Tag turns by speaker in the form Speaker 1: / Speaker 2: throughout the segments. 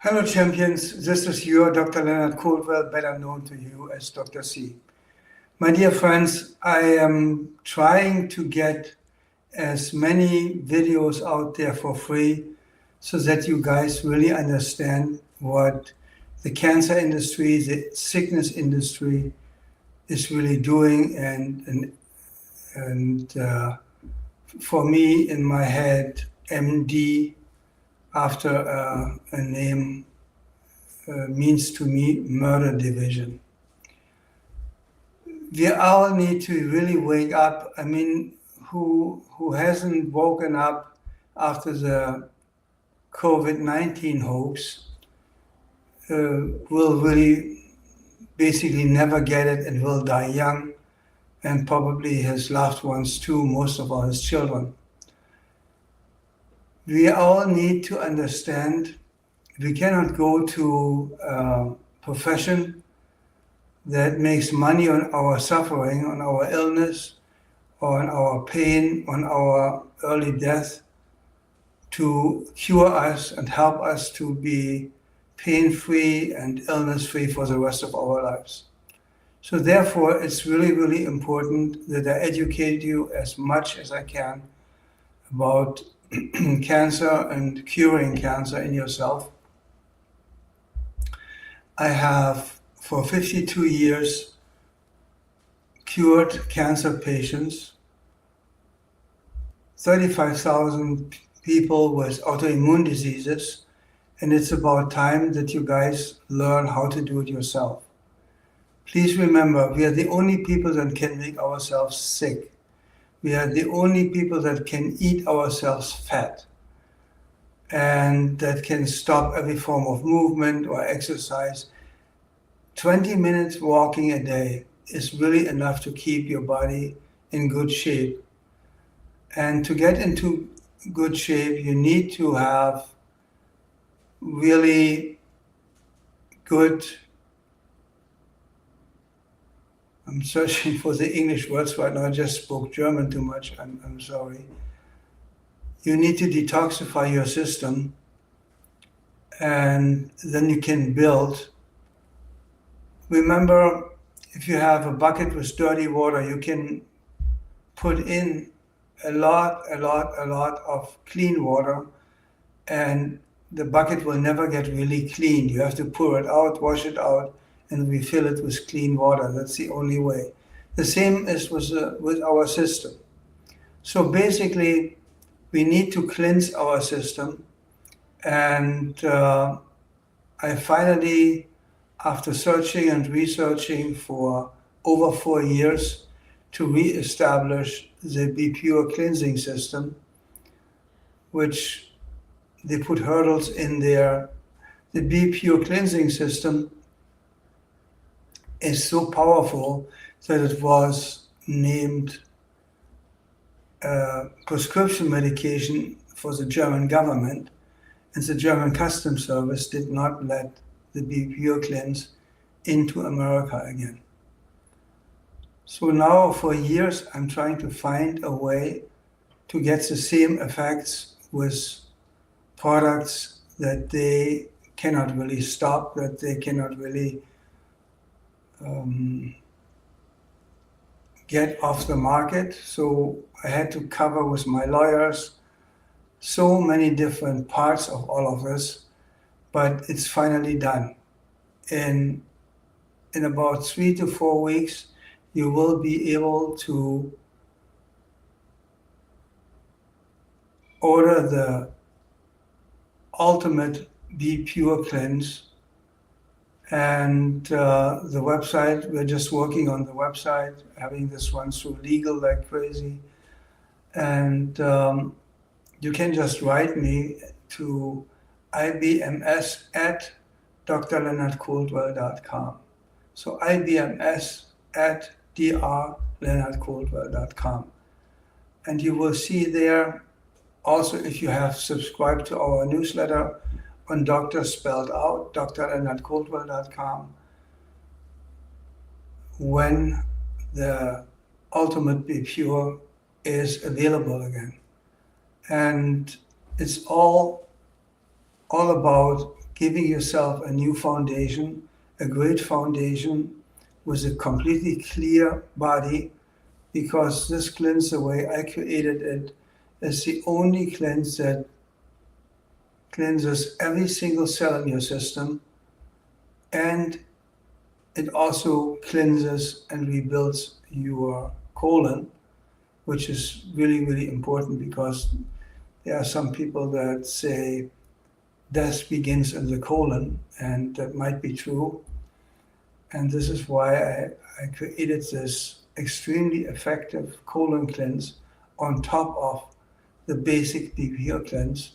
Speaker 1: Hello, champions. This is your Dr. Leonard Coldwell, better known to you as Dr. C. My dear friends, I am trying to get as many videos out there for free so that you guys really understand what the cancer industry, the sickness industry is really doing. And for me, in my head, MD, after a name, means to me murder division. We all need to really wake up. I mean, who hasn't woken up after the COVID-19 hoax will really basically never get it and will die young, and probably his loved ones too, most of all his children. We all need to understand we cannot go to a profession that makes money on our suffering, on our illness, on our pain, on our early death, to cure us and help us to be pain-free and illness-free for the rest of our lives. So therefore, it's really, really important that I educate you as much as I can about cancer and curing cancer in yourself. I have, for 52 years, cured cancer patients, 35,000 people with autoimmune diseases, and it's about time that you guys learn how to do it yourself. Please remember, we are the only people that can make ourselves sick. We are the only people that can eat ourselves fat and that can stop every form of movement or exercise. 20 minutes walking a day is really enough to keep your body in good shape. And to get into good shape, you need to have really good, I'm searching for the English words right now, I just spoke German too much, I'm sorry. You need to detoxify your system, and then you can build. Remember, if you have a bucket with dirty water, you can put in a lot of clean water, and the bucket will never get really clean. You have to pour it out, wash it out, and refill it with clean water. That's the only way. The same is with our system. So basically, we need to cleanse our system. And I finally, after searching and researching for over 4 years to reestablish the Be Pure cleansing system, which they put hurdles in there. The Be Pure cleansing system is so powerful that it was named prescription medication for the German government, and the German Customs Service did not let the Be Pure cleanse into America again. So now for years I'm trying to find a way to get the same effects with products that they cannot really stop, that they cannot really get off the market. So I had to cover with my lawyers so many different parts of all of this, but it's finally done. In about 3 to 4 weeks, you will be able to order the ultimate Be Pure cleanse. And the website, we're just working on the website, having this run through legal like crazy. And you can just write me to ibms@drleonardcoldwell.com. So ibms@drleonardcoldwell.com. And you will see there, also if you have subscribed to our newsletter on Doctor spelled out, drleonardcoldwell.com, when the ultimate Be Pure is available again. And it's all about giving yourself a new foundation, a great foundation with a completely clear body, because this cleanse, the way I created it, is the only cleanse that cleanses every single cell in your system, and it also cleanses and rebuilds your colon, which is really, really important, because there are some people that say death begins in the colon, and that might be true. And this is why I created this extremely effective colon cleanse on top of the basic BPO cleanse.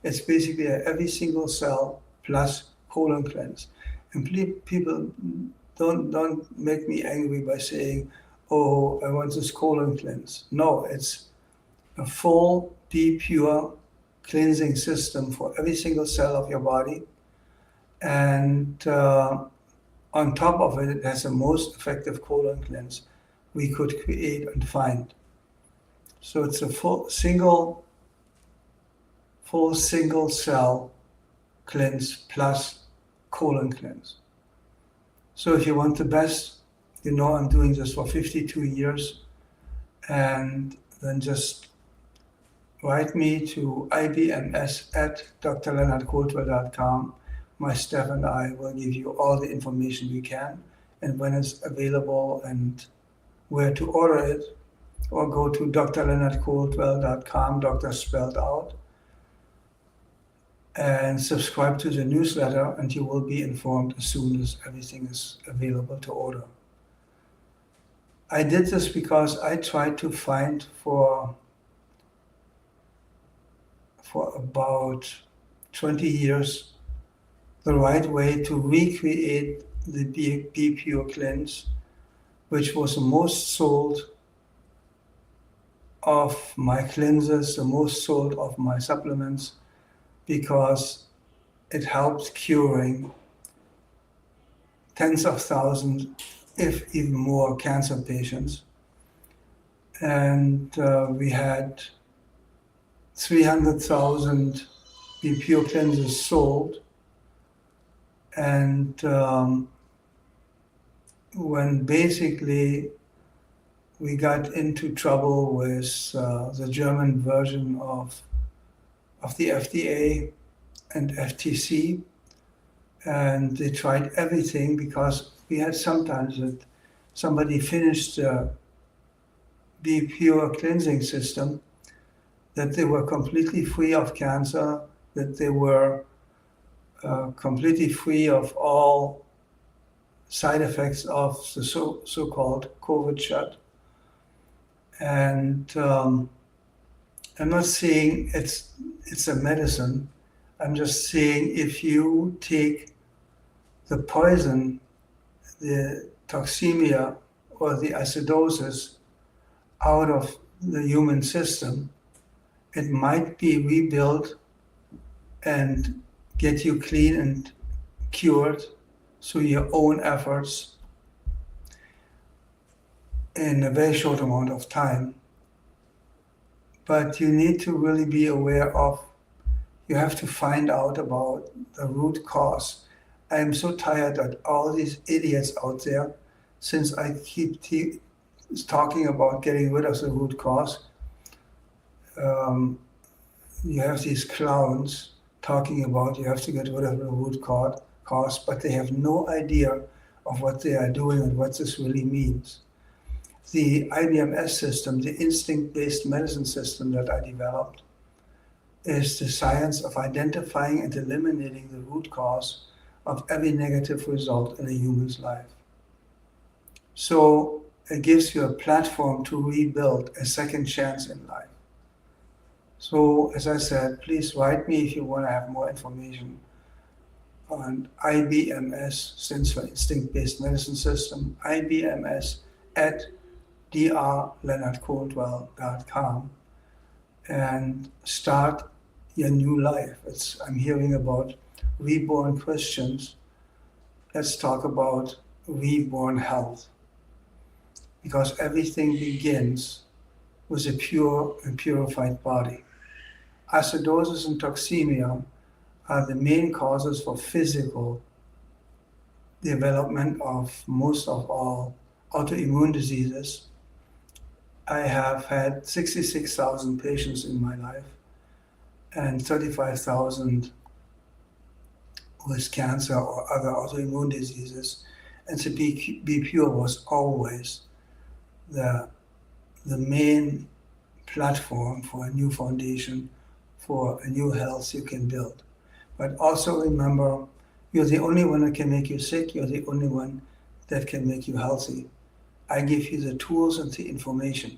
Speaker 1: It's basically every single cell plus colon cleanse. And people don't make me angry by saying, "Oh, I want this colon cleanse." No, it's a full, be pure cleansing system for every single cell of your body. And on top of it, it has the most effective colon cleanse we could create and find. So it's a full single cell cleanse plus colon cleanse. So if you want the best, I'm doing this for 52 years, and then just write me to ibms@drleonardcoldwell.com. My staff and I will give you all the information we can, and when it's available and where to order it, or go to drleonardcoldwell.com, doctor spelled out, and subscribe to the newsletter, and you will be informed as soon as everything is available to order. I did this because I tried to find for about 20 years the right way to recreate the Be Pure cleanse, which was the most sold of my cleanses, the most sold of my supplements, because it helped curing tens of thousands, if even more, cancer patients. And we had 300,000 Be Pure cleanses sold. And when basically we got into trouble with the German version of the FDA and FTC, and they tried everything, because we had sometimes that somebody finished the Be Pure cleansing system, that they were completely free of cancer, that they were completely free of all side effects of the so-called COVID shot. And I'm not saying it's a medicine. I'm just saying if you take the poison, the toxemia or the acidosis out of the human system, it might be rebuilt and get you clean and cured through your own efforts in a very short amount of time. But you need to really be aware of, you have to find out about the root cause. I am so tired of all these idiots out there, since I keep talking about getting rid of the root cause. You have these clowns talking about you have to get rid of the root cause, but they have no idea of what they are doing and what this really means. The IBMS system, the instinct-based medicine system that I developed, is the science of identifying and eliminating the root cause of every negative result in a human's life. So it gives you a platform to rebuild a second chance in life. So, as I said, please write me if you want to have more information on IBMS, stands for Instinct-Based Medicine System, IBMS at drleonardcoldwell.com, and start your new life. I'm hearing about reborn Christians. Let's talk about reborn health, because everything begins with a pure and purified body. Acidosis and toxemia are the main causes for physical development of most of all autoimmune diseases. I have had 66,000 patients in my life and 35,000 with cancer or other autoimmune diseases. And to be pure was always the, the main platform for a new foundation, for a new health you can build. But also remember, you're the only one that can make you sick. You're the only one that can make you healthy. I give you the tools and the information.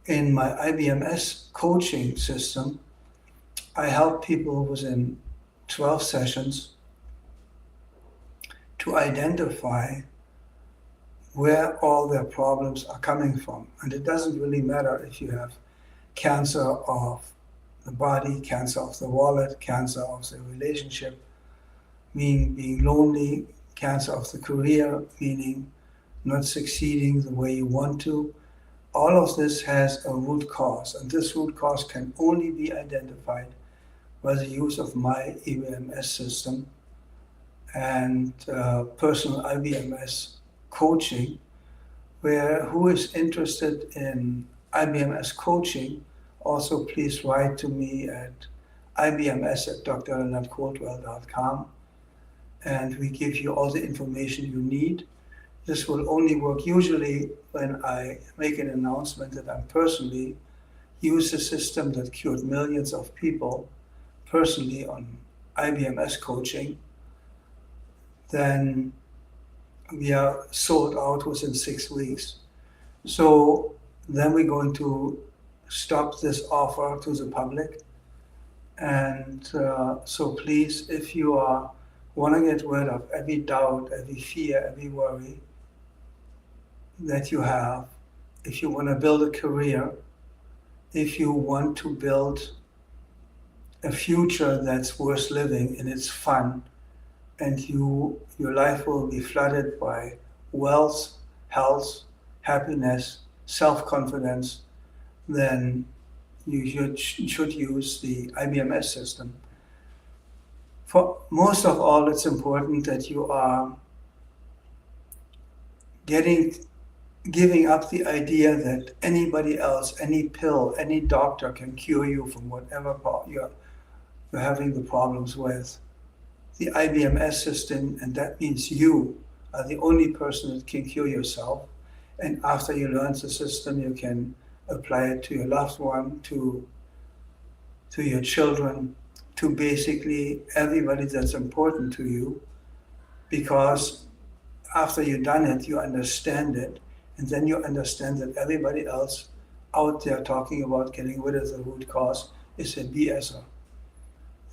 Speaker 1: In my IBMS coaching system, I help people within 12 sessions to identify where all their problems are coming from. And it doesn't really matter if you have cancer of the body, cancer of the wallet, cancer of the relationship, meaning being lonely, cancer of the career, meaning not succeeding the way you want to. All of this has a root cause, and this root cause can only be identified by the use of my IBMS system and personal IBMS coaching, where who is interested in IBMS coaching, also please write to me at ibms@drcoldwell.com, and we give you all the information you need. This will only work usually when I make an announcement that I personally use the system that cured millions of people personally on IBMS coaching. Then we are sold out within 6 weeks. So then we're going to stop this offer to the public. And so please, if you want to get rid of every doubt, every fear, every worry that you have, if you want to build a career, if you want to build a future that's worth living and it's fun, and your life will be flooded by wealth, health, happiness, self-confidence, then you should use the IBMS system. For most of all, it's important that you are giving up the idea that anybody else, any pill, any doctor can cure you from whatever you're having the problems with. The IBMS system, and that means you are the only person that can cure yourself. And after you learn the system, you can apply it to your loved one, to your children, to basically everybody that's important to you, because after you've done it, you understand it, and then you understand that everybody else out there talking about getting rid of the root cause is a BSer.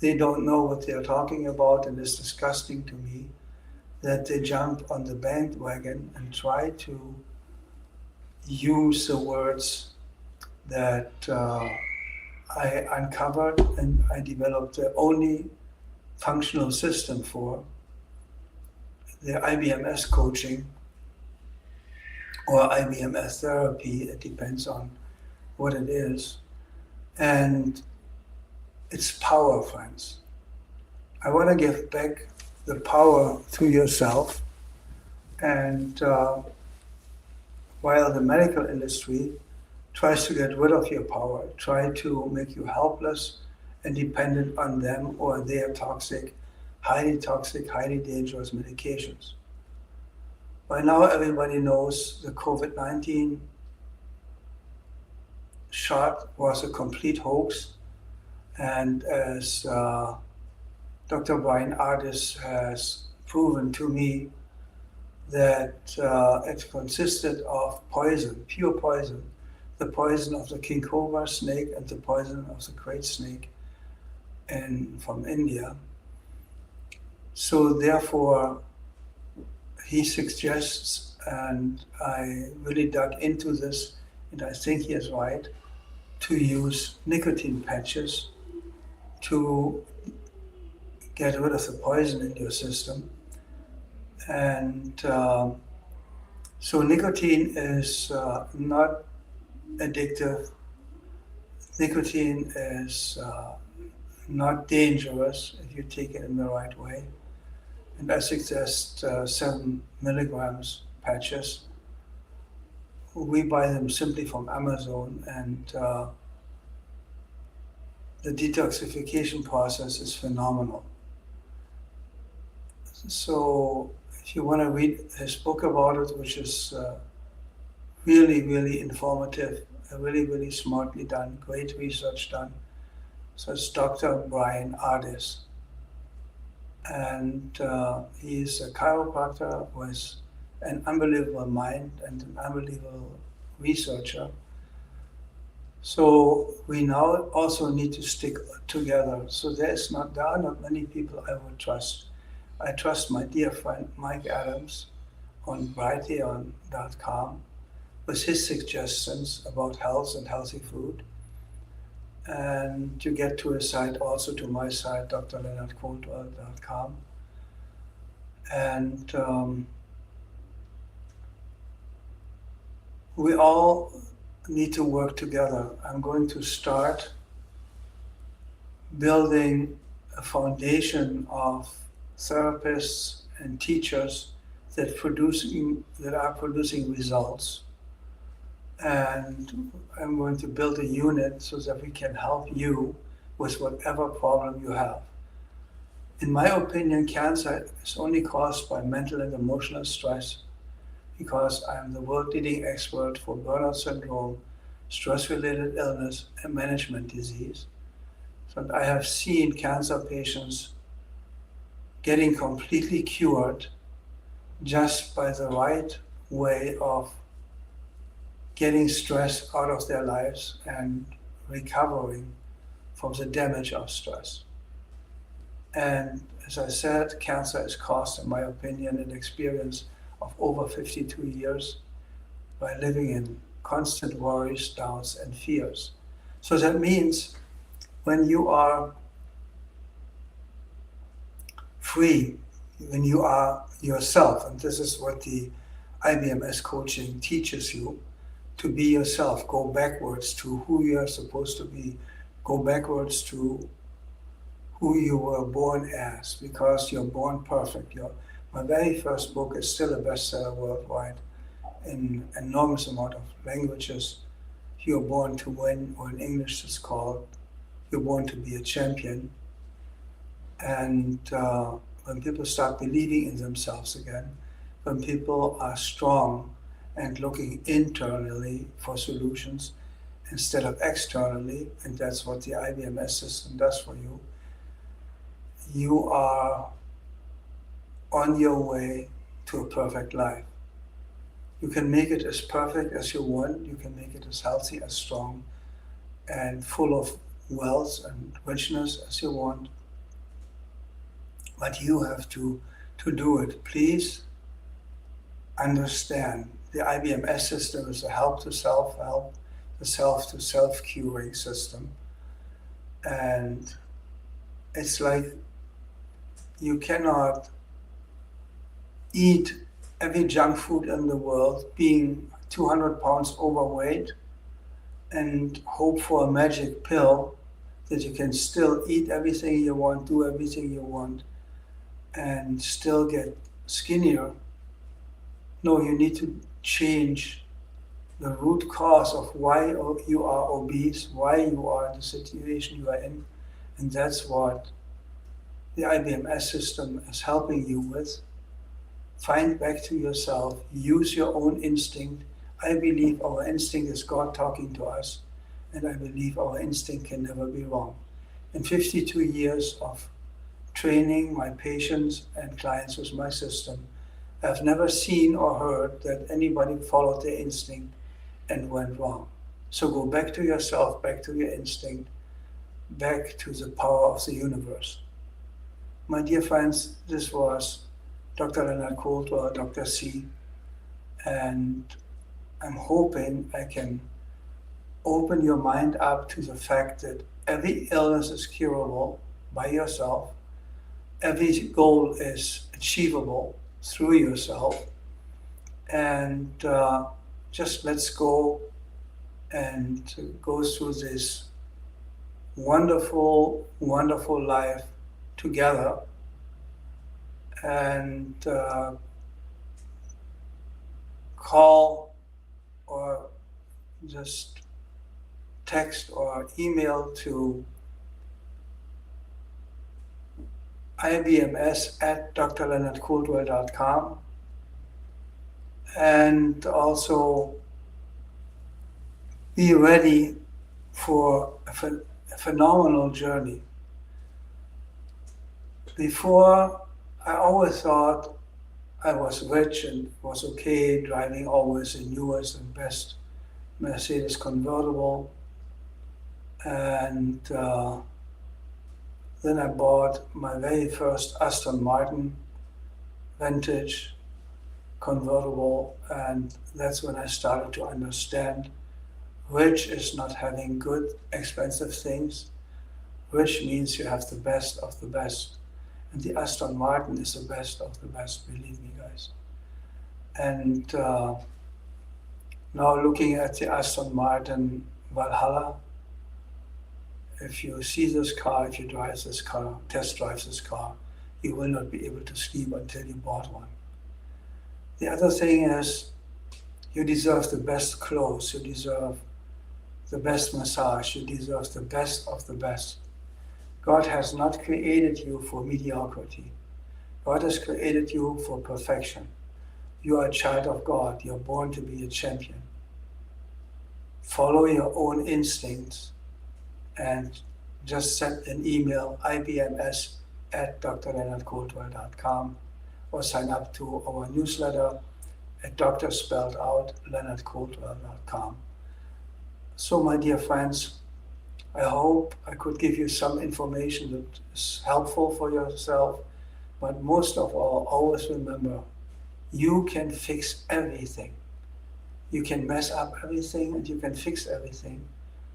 Speaker 1: They don't know what they're talking about, and it's disgusting to me that they jump on the bandwagon and try to use the words that I uncovered and I developed the only functional system for, the IBMS coaching or IBMS therapy. It depends on what it is. And it's power, friends. I want to give back the power to yourself. And while the medical industry tries to get rid of your power, try to make you helpless and dependent on them or their toxic, highly dangerous medications. By now, everybody knows the COVID-19 shot was a complete hoax. And as Dr. Brian Ardis has proven to me, that it consisted of poison, pure poison, the poison of the king cobra snake and the poison of the great snake from India. So therefore, he suggests, and I really dug into this, and I think he is right, to use nicotine patches to get rid of the poison in your system. And so nicotine is not addictive. Nicotine is not dangerous if you take it in the right way. And I suggest 7 milligrams patches. We buy them simply from Amazon, and the detoxification process is phenomenal. So if you want to read his book about it, which is really, really informative, really, really smartly done, great research done. So it's Dr. Brian Ardis. And he's a chiropractor with an unbelievable mind and an unbelievable researcher. So we now also need to stick together. So there are not many people I would trust. I trust my dear friend Mike Adams on brighteon.com with his suggestions about health and healthy food. And you get to his site, also to my site, drcoldwell.com. And we all need to work together. I'm going to start building a foundation of therapists and teachers that are producing results. And I'm going to build a unit so that we can help you with whatever problem you have. In my opinion, cancer is only caused by mental and emotional stress, because I'm the world-leading expert for burnout syndrome, stress-related illness, and management disease. So I have seen cancer patients getting completely cured just by the right way of getting stress out of their lives and recovering from the damage of stress. And as I said, cancer is caused, in my opinion, an experience of over 52 years by living in constant worries, doubts, and fears. So that means when you are free, when you are yourself, and this is what the IBMS coaching teaches you, to be yourself, go backwards to who you are supposed to be, go backwards to who you were born as, because you're born perfect. My very first book is still a bestseller worldwide in an enormous amount of languages. You're born to win, or in English it's called, you're born to be a champion. And when people start believing in themselves again, when people are strong and looking internally for solutions instead of externally, and that's what the IBMS system does for you, you are on your way to a perfect life. You can make it as perfect as you want. You can make it as healthy, as strong, and full of wealth and richness as you want. But you have to do it. Please understand, the IBMS system is a help to self-help, the self to self-curing system. And it's like you cannot eat every junk food in the world, being 200 pounds overweight, and hope for a magic pill that you can still eat everything you want, do everything you want, and still get skinnier. No, you need to change the root cause of why you are obese, why you are in the situation you are in, and that's what the IBMS system is helping you with. Find back to yourself, use your own instinct. I believe our instinct is God talking to us, and I believe our instinct can never be wrong. In 52 years of training my patients and clients with my system, I've never seen or heard that anybody followed their instinct and went wrong. So go back to yourself, back to your instinct, back to the power of the universe. My dear friends, this was Dr. Leonard Coldwell, Dr. C, and I'm hoping I can open your mind up to the fact that every illness is curable by yourself, every goal is achievable through yourself, and just let's go and go through this wonderful, wonderful life together. And call or just text or email to ibms@drleonardcoldwell.com, and also be ready for a phenomenal journey. Before, I always thought I was rich and was okay driving always the newest and best Mercedes convertible. And then I bought my very first Aston Martin vintage convertible, and that's when I started to understand rich is not having good, expensive things. Rich means you have the best of the best. And the Aston Martin is the best of the best, believe me, guys. And now looking at the Aston Martin Valhalla, if you see this car, if you drive this car, test drive this car, you will not be able to sleep until you bought one. The other thing is, you deserve the best clothes, you deserve the best massage, you deserve the best of the best. God has not created you for mediocrity. God has created you for perfection. You are a child of God. You're born to be a champion. Follow your own instincts and just send an email, ibms@drleonardcoldwell.com, or sign up to our newsletter at drspelledout.leonardcoldwell.com. So, my dear friends, I hope I could give you some information that is helpful for yourself, but most of all, always remember, you can fix everything. You can mess up everything and you can fix everything.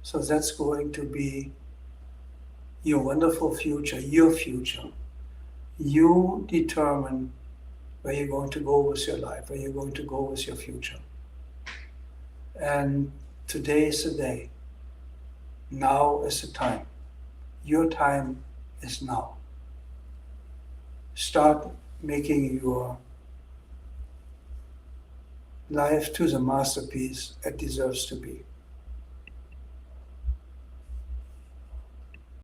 Speaker 1: So that's going to be your wonderful future, your future. You determine where you're going to go with your life, where you're going to go with your future. And today is the day. Now is the time. Your time is now. Start making your life to the masterpiece it deserves to be.